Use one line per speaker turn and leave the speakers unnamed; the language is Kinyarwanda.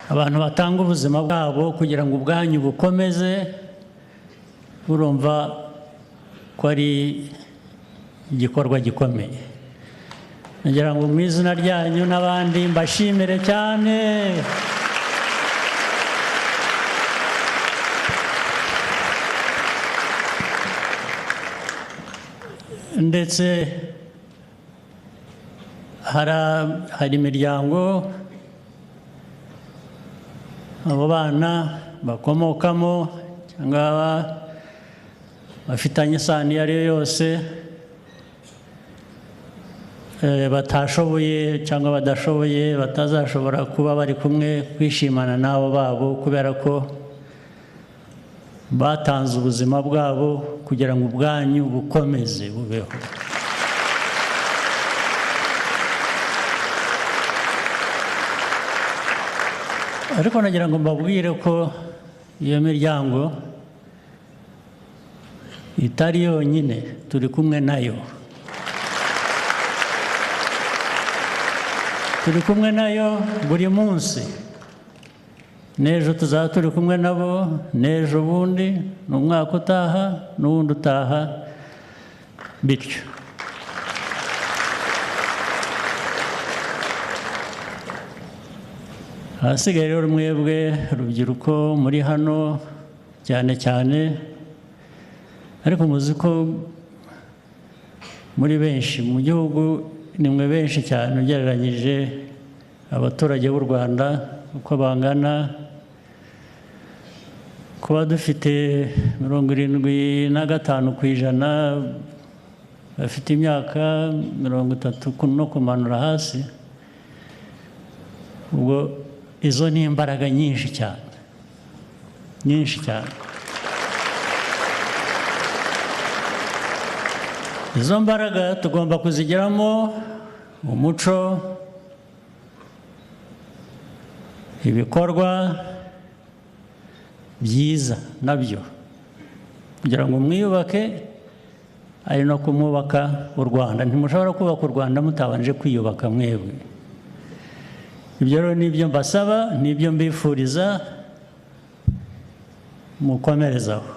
abantu batanga ubuzima bwabo kugira ngo ubwanyu bukomeze, urumva ko ari igikorwa gikomeye. Nagira ngo mu izina ryanyu n'abandi mbashimire cyane. Ndetse hari imiryango abo bana bakomokamo cyangwa bafitanye isano iyo ari yo yose batashoboye cyangwa badashoboye, batazashobora kuba bari kumwe kwishimana n'abo babo kubera ko batanze ubuzima bwabo kugira ngo ubwanyu bukomeze bubeho. Ariko nagira ngo mbabwire ko iyo miryango itari yonyine, turi kumwe nayo. Turi kumwe nayo buri munsi. N'ejo tuzaba turi kumwe nabo, n'ejo bundi, n'umwaka utaha, n'uwundi utaha, bityo. Hasigaye rero mwebwe urubyiruko muri hano cyane cyane, ariko muzi ko muri benshi mu gihugu ni mwe benshi cyane ugereranyije abaturage b'u Rwanda uko bangana, kuba dufite 75% bafite imyaka 30 no kumanura hasi. Ubwo izo ni imbaraga nyinshi cyane, nyinshi cyane. Izo mbaraga tugomba kuzigiramo umuco, ibikorwa byiza nabyo, kugira ngo mwiyubake ari no kumwubaka u Rwanda. Ntimushobora kubaka u Rwanda mutabanje kwiyubaka mwebwe. Ibyo rero nibyo mbasaba, nibyo mbifuriza, mukomerezaho.